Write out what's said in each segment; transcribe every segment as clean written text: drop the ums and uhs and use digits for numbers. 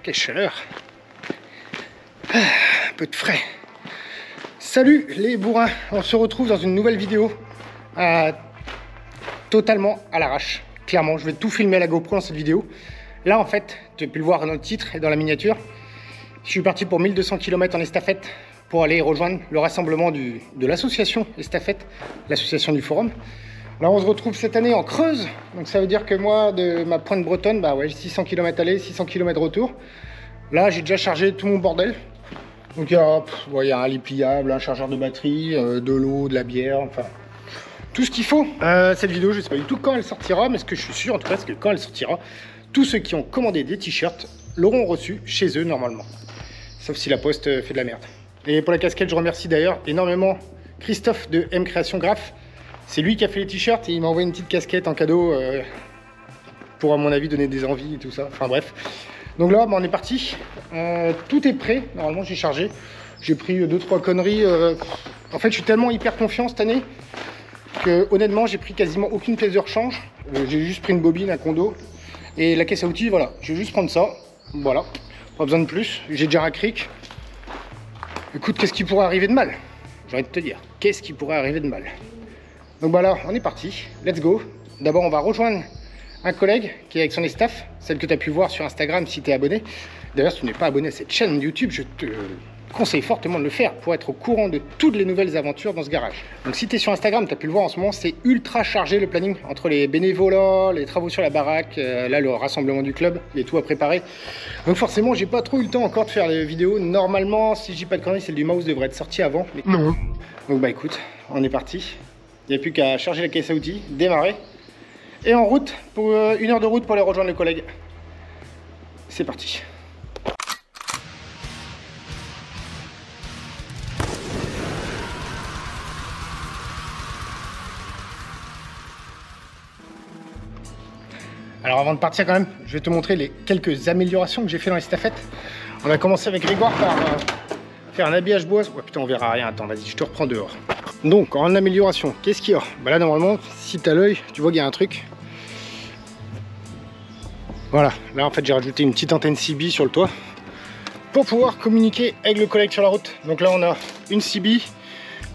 Quelle chaleur. Un peu de frais. Salut les bourrins, on se retrouve dans une nouvelle vidéo totalement à l'arrache. Clairement, je vais tout filmer à la GoPro dans cette vidéo. Là en fait, tu as pu le voir dans le titre et dans la miniature, je suis parti pour 1200 km en estafette pour aller rejoindre le rassemblement de l'association Estafette, l'association du forum. Là on se retrouve cette année en Creuse, donc ça veut dire que moi de ma pointe bretonne, bah ouais, 600 km aller, 600 km retour. Là j'ai déjà chargé tout mon bordel. Donc il y a un lit pliable, un chargeur de batterie, de l'eau, de la bière, enfin tout ce qu'il faut. Cette vidéo, je ne sais pas du tout quand elle sortira, mais ce que je suis sûr en tout cas, c'est que quand elle sortira, tous ceux qui ont commandé des t-shirts l'auront reçu chez eux normalement. Sauf si la poste fait de la merde. Et pour la casquette, je remercie d'ailleurs énormément Christophe de M Création Graph. C'est lui qui a fait les t-shirts et il m'a envoyé une petite casquette en cadeau pour à mon avis donner des envies et tout ça. Enfin bref. Donc là, on est parti. Tout est prêt. Normalement, j'ai chargé. J'ai pris 2-3 conneries. En fait, je suis tellement hyper confiant cette année que honnêtement, j'ai pris quasiment aucune pièce de rechange. J'ai juste pris une bobine, un condo et la caisse à outils. Voilà, je vais juste prendre ça. Voilà, pas besoin de plus. J'ai déjà un cric. Écoute, qu'est-ce qui pourrait arriver de mal? J'ai envie de te dire, qu'est-ce qui pourrait arriver de mal? Donc voilà, on est parti. Let's go. D'abord, on va rejoindre un collègue qui est avec son staff, celle que tu as pu voir sur Instagram si tu es abonné. D'ailleurs, si tu n'es pas abonné à cette chaîne YouTube, je te conseille fortement de le faire pour être au courant de toutes les nouvelles aventures dans ce garage. Donc si tu es sur Instagram, tu as pu le voir en ce moment, c'est ultra chargé le planning entre les bénévolats, les travaux sur la baraque, là le rassemblement du club, il y a tout à préparer. Donc forcément, j'ai pas trop eu le temps encore de faire les vidéos. Normalement, si je dis pas de conneries, celle du mouse devrait être sortie avant. Mais non. Donc bah écoute, on est parti. Il n'y a plus qu'à charger la caisse à outils, démarrer. Et en route, pour 1 heure de route pour aller rejoindre le collègue. C'est parti. Alors avant de partir quand même, je vais te montrer les quelques améliorations que j'ai fait dans l'estafette. On a commencé avec Grégoire par faire un habillage bois. Ouais putain, on verra rien, attends, vas-y, je te reprends dehors. Donc en amélioration, qu'est-ce qu'il y a? Bah là normalement, si tu as l'œil, tu vois qu'il y a un truc. Voilà, là en fait j'ai rajouté une petite antenne CB sur le toit pour pouvoir communiquer avec le collègue sur la route. Donc là on a une CB,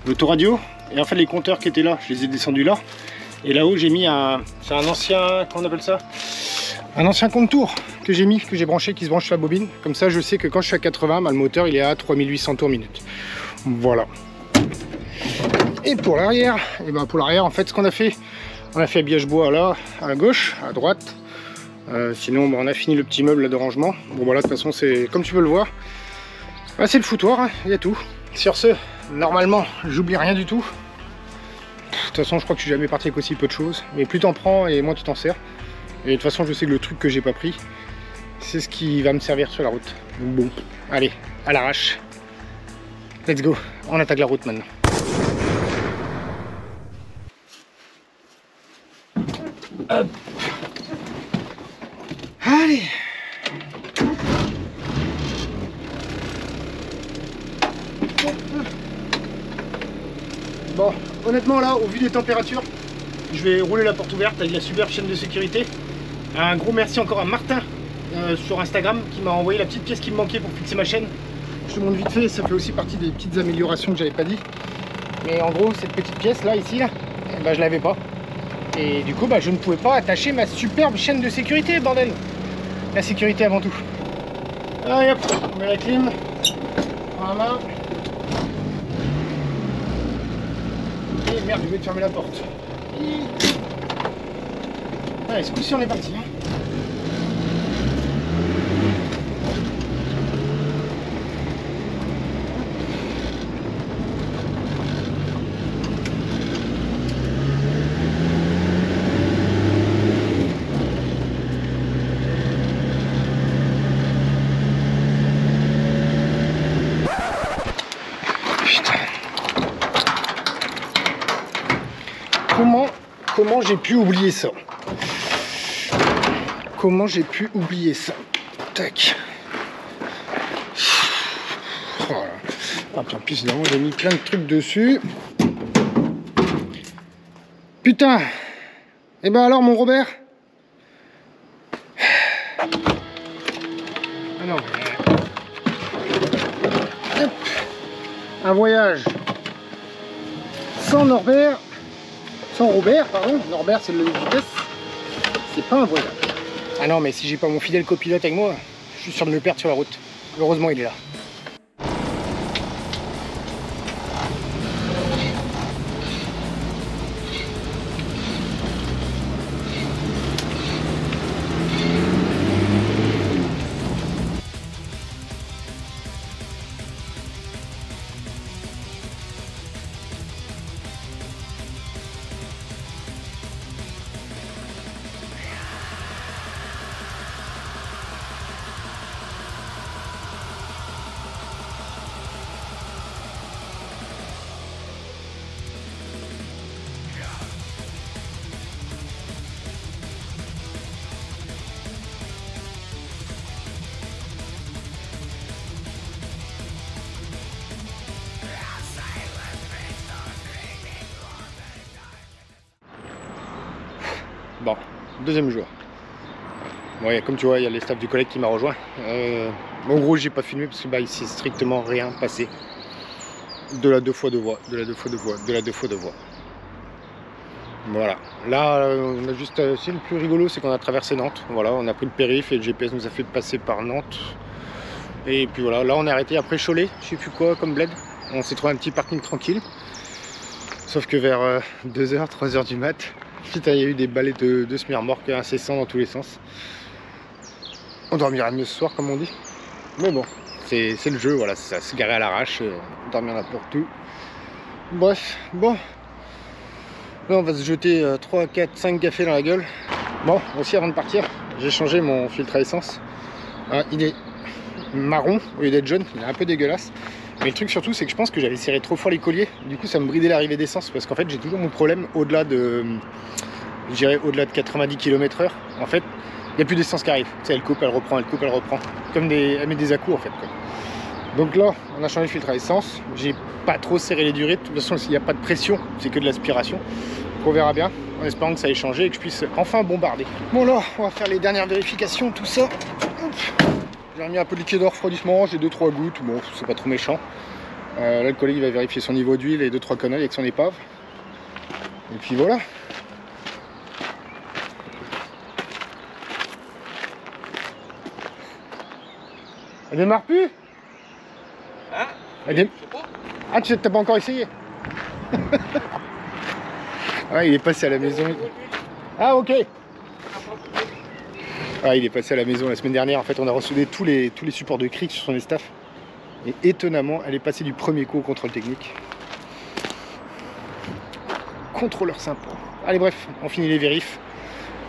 l'autoradio, et en fait les compteurs qui étaient là, je les ai descendus là. Et là-haut j'ai mis c'est un ancien, comment on appelle ça? Un ancien compte-tour que j'ai mis, que j'ai branché, qui se branche sur la bobine. Comme ça je sais que quand je suis à 80, bah, le moteur il est à 3800 tours minute. Voilà. Et pour l'arrière, et ben pour l'arrière en fait ce qu'on a fait, on a fait habillage bois là, à gauche, à droite. Sinon on a fini le petit meuble là, de rangement. Bon voilà, de toute façon c'est comme tu peux le voir, bah, c'est le foutoir, hein, il y a tout. Sur ce, normalement j'oublie rien du tout. De toute façon je crois que je suis jamais parti avec aussi peu de choses, mais plus t'en prends et moins tu t'en sers. Et de toute façon je sais que le truc que j'ai pas pris, c'est ce qui va me servir sur la route. Donc bon, allez, à l'arrache. Let's go, on attaque la route maintenant. Hop. Allez. Bon, honnêtement là, au vu des températures, je vais rouler la porte ouverte avec la superbe chaîne de sécurité. Un gros merci encore à Martin sur Instagram qui m'a envoyé la petite pièce qui me manquait pour fixer ma chaîne. Je te montre vite fait, ça fait aussi partie des petites améliorations que j'avais pas dit. Mais en gros, cette petite pièce là, ici, là, bah, je l'avais pas. Et du coup, bah, je ne pouvais pas attacher ma superbe chaîne de sécurité, bordel. La sécurité avant tout. Allez hop, on met la clim. Voilà. Et merde, je vais te fermer la porte. Allez, ce coup-ci on est parti. Comment j'ai pu oublier ça? Comment j'ai pu oublier ça? Tac. Voilà. Ah, puis en plus, évidemment, j'ai mis plein de trucs dessus. Putain. Et ben alors, mon Robert? Un voyage sans Norbert, sans Robert, pardon. Norbert, c'est le limite de vitesse. C'est pas un voyage. Ah non, mais si j'ai pas mon fidèle copilote avec moi, je suis sûr de me perdre sur la route. Heureusement, il est là. Bon, deuxième jour. Bon, comme tu vois, il y a les staffs du collègue qui m'a rejoint. En gros, j'ai pas filmé parce que il s'est strictement rien passé. De la 2x2 voies, de la 2x2 voies, de la 2x2 voies. Voilà. Là, on a juste. C'est le plus rigolo, c'est qu'on a traversé Nantes. Voilà, on a pris le périph' et le GPS nous a fait passer par Nantes. Et puis voilà, là on est arrêté après Cholet, je sais plus quoi comme bled. On s'est trouvé un petit parking tranquille. Sauf que vers 2h, 3h du mat, putain, il y a eu des balais de semi-remorques incessants dans tous les sens. On dormira mieux ce soir, comme on dit. Mais bon, c'est le jeu, voilà, ça se garer à l'arrache, dormir n'importe où. Bref, bon. Là, on va se jeter 3, 4, 5 cafés dans la gueule. Bon, aussi avant de partir, j'ai changé mon filtre à essence. Il est marron au lieu d'être jaune, il est un peu dégueulasse. Mais le truc surtout, c'est que je pense que j'avais serré trop fort les colliers. Du coup, ça me bridait l'arrivée d'essence parce qu'en fait, j'ai toujours mon problème au-delà de, je dirais, au-delà de 90 km/h. En fait, il n'y a plus d'essence qui arrive. Tu sais, elle coupe, elle reprend, elle coupe, elle reprend. Comme elle met des à-coups en fait, quoi. Donc là, on a changé le filtre à essence. J'ai pas trop serré les durées. De toute façon, il n'y a pas de pression, c'est que de l'aspiration. Donc on verra bien, en espérant que ça ait changé et que je puisse enfin bombarder. Bon là, on va faire les dernières vérifications, tout ça. J'ai remis un peu de liquide de refroidissement, j'ai 2-3 gouttes, bon, c'est pas trop méchant. Là, le collègue il va vérifier son niveau d'huile et 2-3 conneries avec son épave. Et puis voilà. Elle démarre plus? Hein? Ah, tu t'as pas encore essayé? Ouais, il est passé à la maison. Ah, ok. Ah, il est passé à la maison la semaine dernière. En fait, on a reçu tous les supports de cric sur son staff. Et étonnamment, elle est passée du premier coup au contrôle technique. Contrôleur sympa. Allez, bref, on finit les vérifs.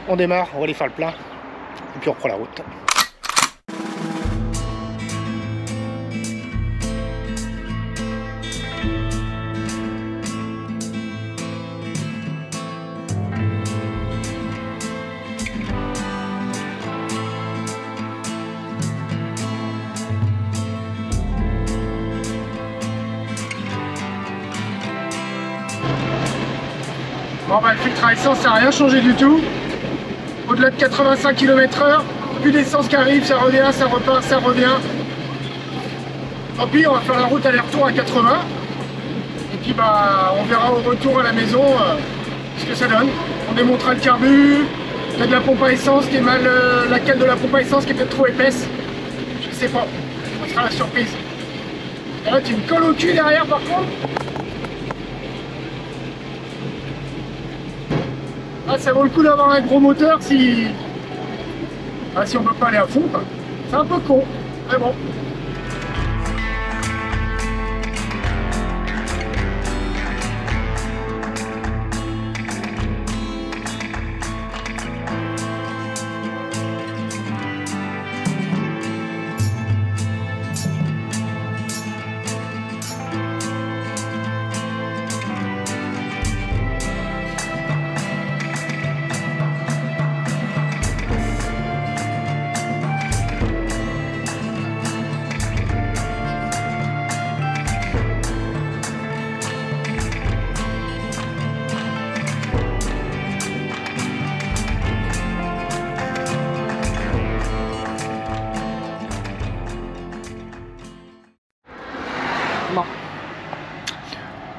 On démarre, on va aller faire le plein. Et puis on reprend la route. Bon bah le filtre à essence ça n'a rien changé du tout. Au-delà de 85 km/h, plus d'essence qui arrive, ça revient, ça repart, ça revient. Tant pis, on va faire la route aller-retour à 80. Et puis bah on verra au retour à la maison ce que ça donne. On démontera le carbu, il y a de la pompe à essence qui est mal, la cale de la pompe à essence qui est peut-être trop épaisse. Je sais pas, ça sera la surprise. Et là tu me colles au cul derrière par contre. Ah, ça vaut le coup d'avoir un gros moteur si on peut pas aller à fond. C'est un peu con, mais bon.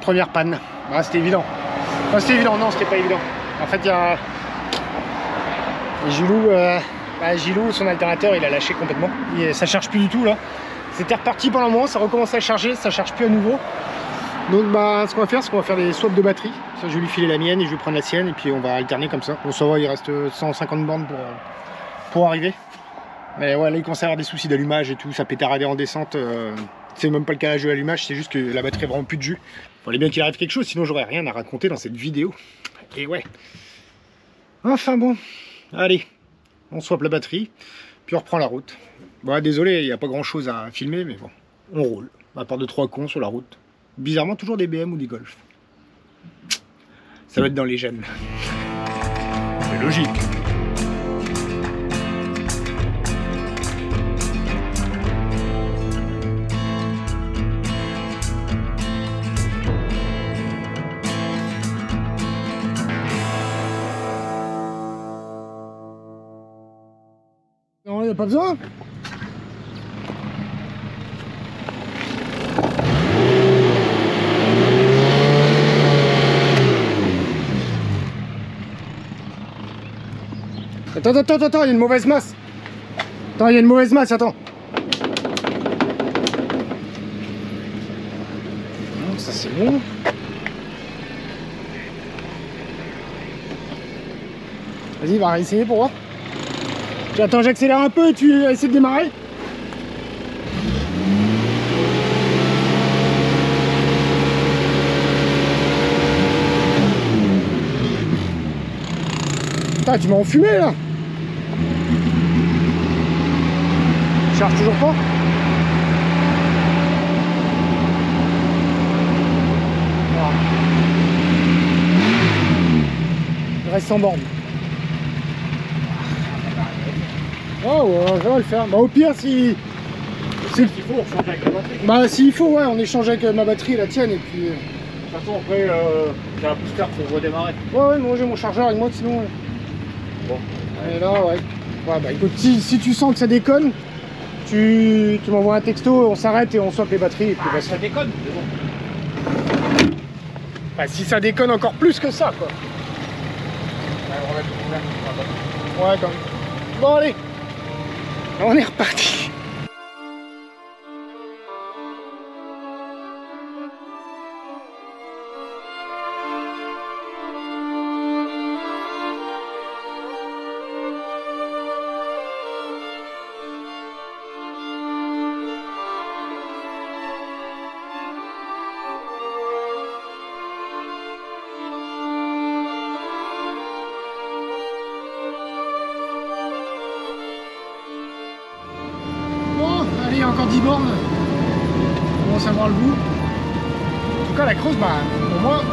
Première panne. Ah, c'était évident. Enfin, c'était évident, non, c'était pas évident. En fait, il y a Gilou, son alternateur, il a lâché complètement. Ça charge plus du tout là. C'était reparti pendant un moment, ça recommence à charger, ça charge plus à nouveau. Donc bah, ce qu'on va faire, c'est qu'on va faire des swaps de batterie. Ça, je vais lui filer la mienne et je vais prendre la sienne et puis on va alterner comme ça. Bon, ça va, il reste 150 bornes pour arriver. Mais ouais, là il commence à avoir des soucis d'allumage et tout, ça pétaradait en descente. C'est même pas le calage de l'allumage, c'est juste que la batterie est vraiment plus de jus. Fallait bien qu'il arrive quelque chose, sinon j'aurais rien à raconter dans cette vidéo. Et ouais. Enfin bon, allez, on swap la batterie, puis on reprend la route. Bon, désolé, il n'y a pas grand chose à filmer, mais bon, on roule. À part de 3 cons sur la route. Bizarrement, toujours des BM ou des Golf. Ça va être dans les gènes. C'est logique. Non, il n'y a pas besoin. Attends, il y a une mauvaise masse. Attends, il y a une mauvaise masse, attends. Non, ça c'est bon. Vas-y, va essayer pour voir. Attends, j'accélère un peu et tu essaies de démarrer. Putain, tu m'as enfumé là. Charge toujours pas. Voilà. Il reste 100 bornes. Oh ouais, ça va le faire. Bah au pire si... S'il faut, on change avec la batterie. Bah s'il faut, ouais, on échange avec ma batterie et la tienne et puis... De toute façon, après, j'ai un booster pour redémarrer. Ouais, moi j'ai mon chargeur avec moi, sinon... Bon. Et là, ouais. Ouais, bah écoute, si tu sens que ça déconne, tu m'envoies un texto, on s'arrête et on swap les batteries. Et puis, bah, Ça déconne, mais bon. bah, si ça déconne encore plus que ça, quoi. Ouais, on va tout faire. Ouais, quand même. Bon, allez. On est reparti. Allez, encore 10 bornes. On commence à voir le bout. En tout cas, la Creuse, bah, pour moi,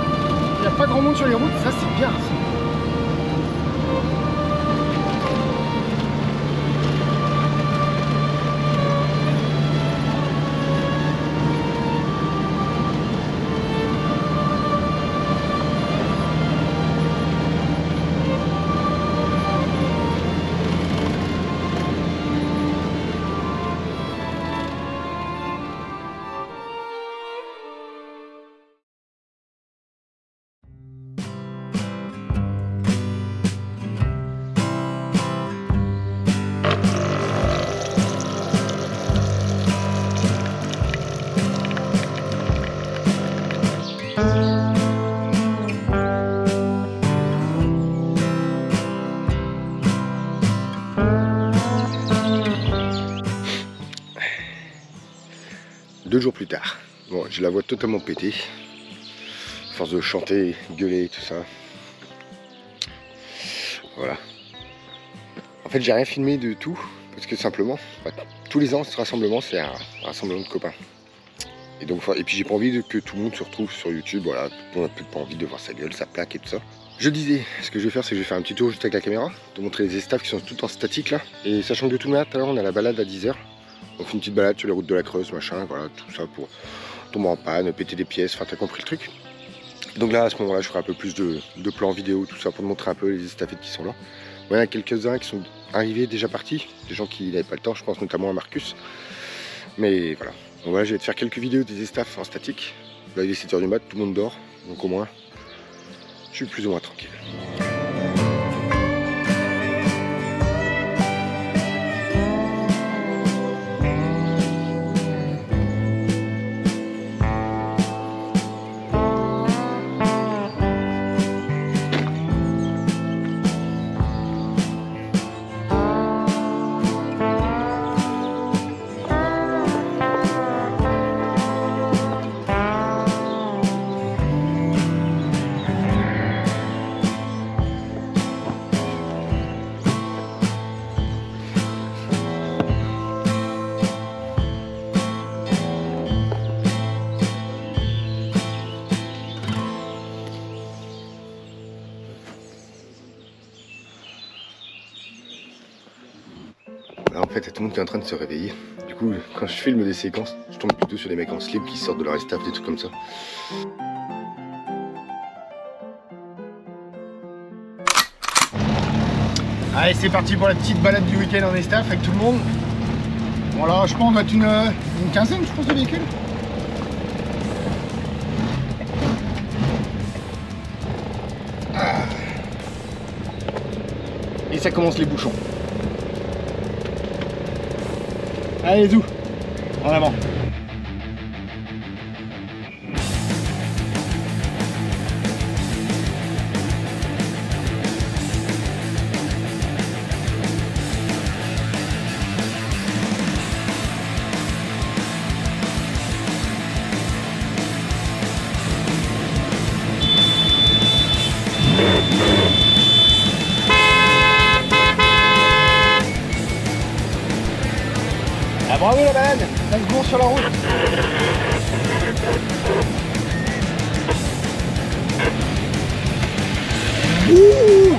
il n'y a pas grand monde sur les routes. Ça, c'est bien. Ça. Deux jours plus tard, bon, j'ai la voix totalement pétée, force de chanter, gueuler et tout ça. Voilà. En fait, j'ai rien filmé de tout, parce que simplement, bah, tous les ans, ce rassemblement, c'est un rassemblement de copains. Et donc, et puis j'ai pas envie que tout le monde se retrouve sur YouTube, voilà, on a peut-être pas envie de voir sa gueule, sa plaque et tout ça. Je disais, ce que je vais faire, c'est que je vais faire un petit tour juste avec la caméra, te montrer les estaves qui sont tout en statique là. Et sachant que de tout à l'heure, on a la balade à 10 h. On fait une petite balade sur les routes de la Creuse, machin, voilà, tout ça pour tomber en panne, péter des pièces, enfin t'as compris le truc. Donc là, à ce moment-là, je ferai un peu plus de plans vidéo, tout ça, pour te montrer un peu les estafettes qui sont là. Bon, il y en a quelques-uns qui sont arrivés, déjà partis, des gens qui n'avaient pas le temps, je pense notamment à Marcus. Mais voilà, Donc voilà, je vais te faire quelques vidéos des staffs en statique. Là il est 7 h du mat, tout le monde dort, donc au moins je suis plus ou moins tranquille. Là, en fait, il y a tout le monde qui est en train de se réveiller. Du coup, quand je filme des séquences, je tombe plutôt sur des mecs en slip qui sortent de leur staff, des trucs comme ça. Allez, c'est parti pour la petite balade du week-end en staff avec tout le monde. Bon, là, je pense qu'on doit être une quinzaine, je pense, de véhicules. Et ça commence les bouchons. Allez, Zou, en avant. Ah, bravo la balade, 15 secondes sur la route. Ouh.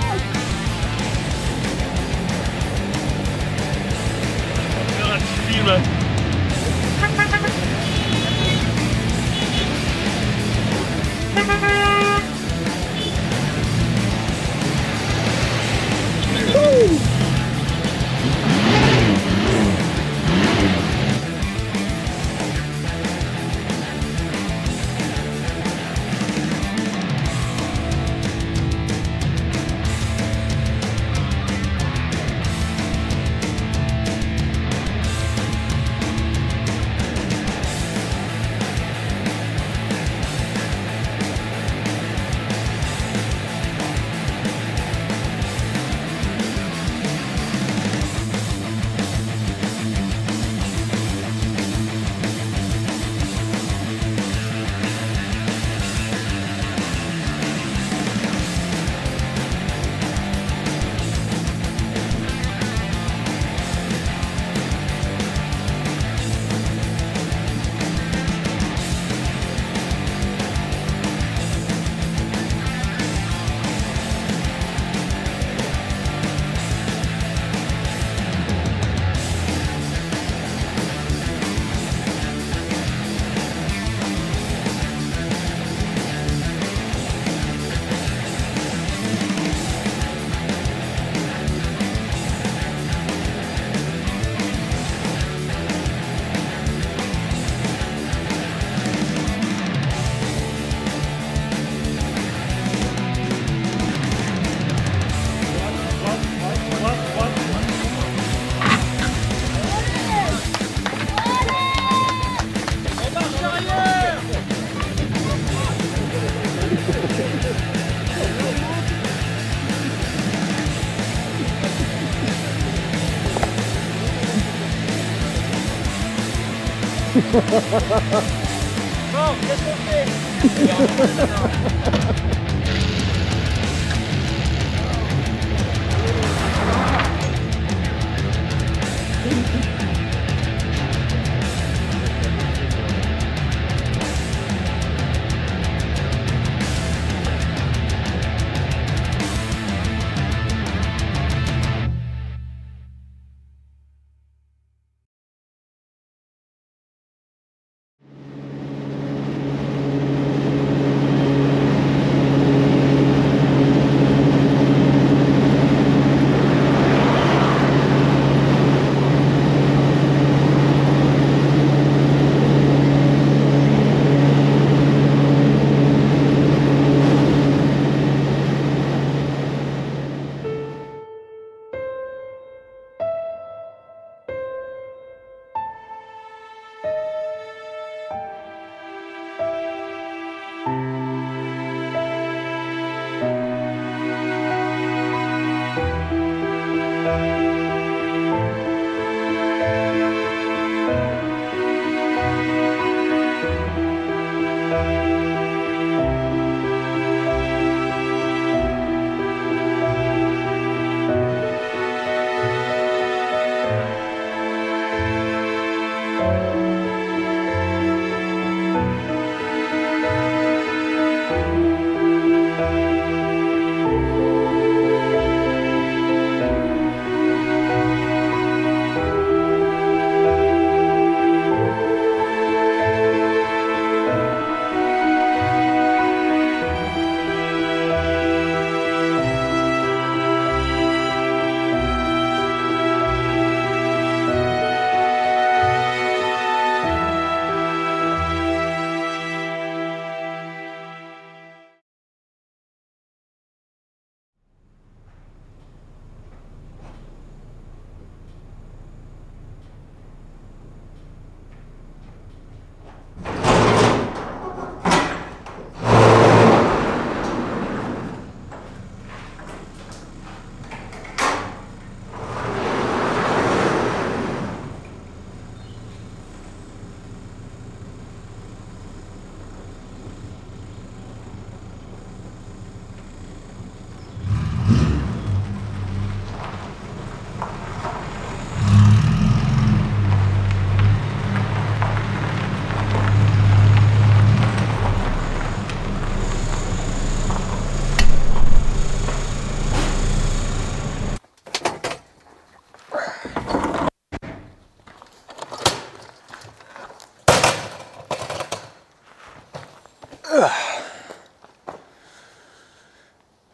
Bon, qu'est-ce qu'on fait?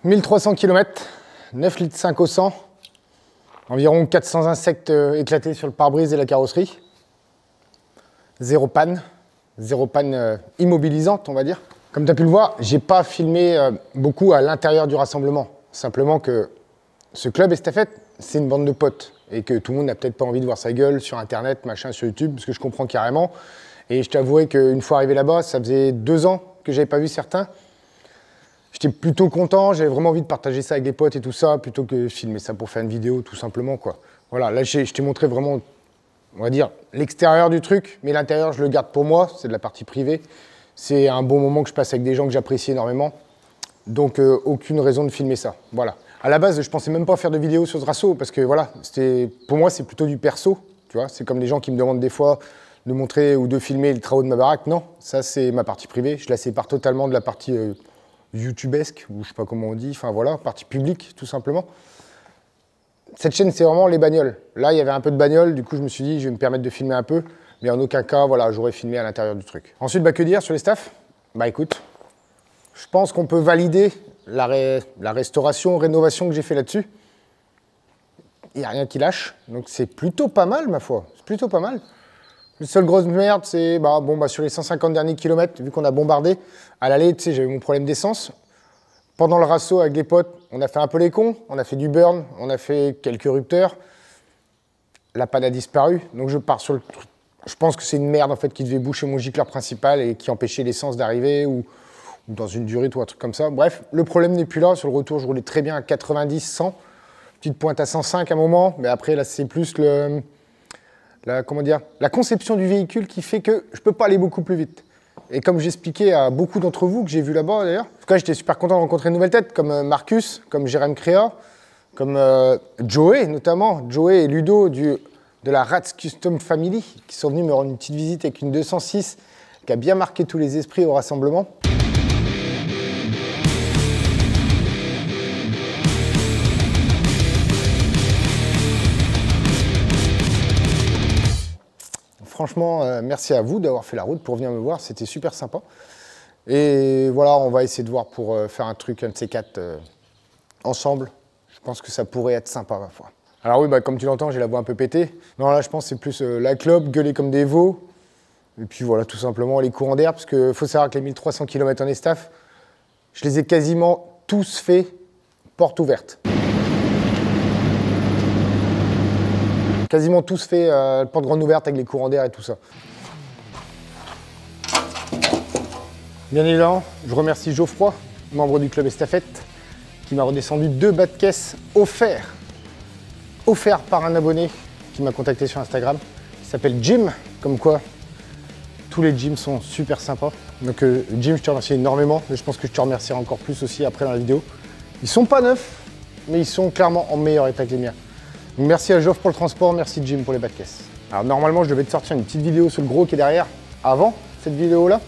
1300 km, 9 litres 5 au 100, environ 400 insectes éclatés sur le pare-brise et la carrosserie. Zéro panne immobilisante, on va dire. Comme tu as pu le voir, j'ai pas filmé beaucoup à l'intérieur du rassemblement. Simplement que ce club estafette, c'est une bande de potes et que tout le monde n'a peut-être pas envie de voir sa gueule sur Internet, machin, sur YouTube, ce que je comprends carrément. Et je t'avouerai qu'une fois arrivé là-bas, ça faisait 2 ans que j'avais pas vu certains. J'étais plutôt content, j'avais vraiment envie de partager ça avec des potes et tout ça, plutôt que filmer ça pour faire une vidéo, tout simplement, quoi. Voilà, là, je t'ai montré vraiment, on va dire, l'extérieur du truc, mais l'intérieur, je le garde pour moi, c'est de la partie privée. C'est un bon moment que je passe avec des gens que j'apprécie énormément. Donc, aucune raison de filmer ça, voilà. À la base, je pensais même pas faire de vidéo sur ce rasso, parce que, voilà, pour moi, c'est plutôt du perso, tu vois. C'est comme les gens qui me demandent des fois de montrer ou de filmer les travaux de ma baraque. Non, ça, c'est ma partie privée. Je la sépare totalement de la partie youtubesque, ou je sais pas comment on dit, enfin voilà, partie publique, tout simplement. Cette chaîne, c'est vraiment les bagnoles. Là, il y avait un peu de bagnole, du coup, je me suis dit, je vais me permettre de filmer un peu, mais en aucun cas, voilà, j'aurais filmé à l'intérieur du truc. Ensuite, bah, que dire sur les staffs? Bah écoute, je pense qu'on peut valider la restauration, rénovation que j'ai fait là-dessus. Il n'y a rien qui lâche, donc c'est plutôt pas mal, ma foi, c'est plutôt pas mal. La seule grosse merde, c'est sur les 150 derniers kilomètres, vu qu'on a bombardé, à l'aller, tu sais, j'avais mon problème d'essence. Pendant le rasso avec des potes, on a fait un peu les cons, on a fait du burn, on a fait quelques rupteurs. La panne a disparu, donc je pars sur le truc. Je pense que c'est une merde en fait qui devait boucher mon gicleur principal et qui empêchait l'essence d'arriver ou dans une durite ou un truc comme ça. Bref, le problème n'est plus là. Sur le retour, je roulais très bien à 90, 100. Petite pointe à 105 à un moment, mais après là, c'est plus la conception du véhicule qui fait que je ne peux pas aller beaucoup plus vite. Et comme j'expliquais à beaucoup d'entre vous que j'ai vu là-bas d'ailleurs, en tout cas j'étais super content de rencontrer une nouvelle tête comme Marcus, comme Jérém Créa, comme Joey notamment, Joey et Ludo de la Rats Custom Family qui sont venus me rendre une petite visite avec une 206 qui a bien marqué tous les esprits au rassemblement. Franchement, merci à vous d'avoir fait la route pour venir me voir, c'était super sympa. Et voilà, on va essayer de voir pour faire un truc, un de ces quatre, ensemble. Je pense que ça pourrait être sympa, ma foi. Alors oui, comme tu l'entends, j'ai la voix un peu pétée. Non, là, je pense que c'est plus la clope, gueuler comme des veaux. Et puis voilà, tout simplement, les courants d'air, parce qu'il faut savoir que les 1300 km en estaf, je les ai quasiment tous faits porte ouverte. Quasiment tous fait porte grande ouverte avec les courants d'air et tout ça. Bien évidemment, je remercie Geoffroy, membre du club estafette, qui m'a redescendu 2 bas de caisse offerts par un abonné qui m'a contacté sur Instagram. Il s'appelle Jim, comme quoi tous les gyms sont super sympas. Donc Jim, je te remercie énormément, mais je pense que je te remercierai encore plus aussi après dans la vidéo. Ils sont pas neufs, mais ils sont clairement en meilleur état que les miens. Donc merci à Geoff pour le transport, merci Jim pour les bas de caisse. Alors normalement je devais te sortir une petite vidéo sur le gros qui est derrière avant cette vidéo là.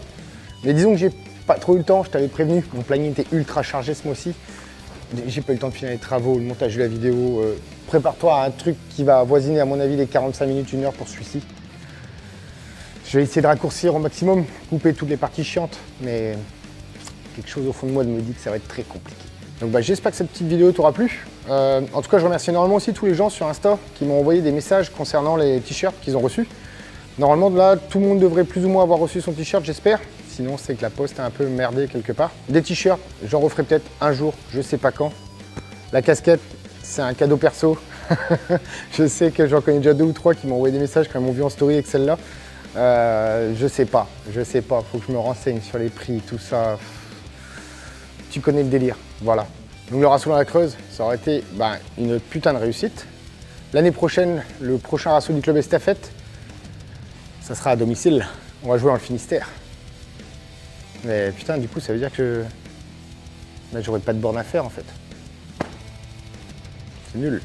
Mais disons que j'ai pas trop eu le temps, je t'avais prévenu, mon planning était ultra chargé ce mois-ci. J'ai pas eu le temps de finir les travaux, le montage de la vidéo. Prépare-toi à un truc qui va avoisiner à mon avis les 45 minutes, 1 heure pour celui-ci. Je vais essayer de raccourcir au maximum, couper toutes les parties chiantes, mais quelque chose au fond de moi me dit que ça va être très compliqué. Donc j'espère que cette petite vidéo t'aura plu. En tout cas, je remercie énormément aussi tous les gens sur Insta qui m'ont envoyé des messages concernant les t-shirts qu'ils ont reçus. Normalement, là, tout le monde devrait plus ou moins avoir reçu son t-shirt, j'espère. Sinon, c'est que la poste a un peu merdé quelque part. Des t-shirts, j'en referai peut-être un jour, je sais pas quand. La casquette, c'est un cadeau perso. Je sais que j'en connais déjà 2 ou 3 qui m'ont envoyé des messages quand ils m'ont vu en story avec celle-là. Je sais pas, faut que je me renseigne sur les prix, tout ça. Tu connais le délire, voilà. Donc le rasso dans la Creuse, ça aurait été une putain de réussite. L'année prochaine, le prochain rasso du club estafette, ça sera à domicile. On va jouer dans le Finistère. Mais putain, du coup, ça veut dire que j'aurais pas de borne à faire en fait. C'est nul.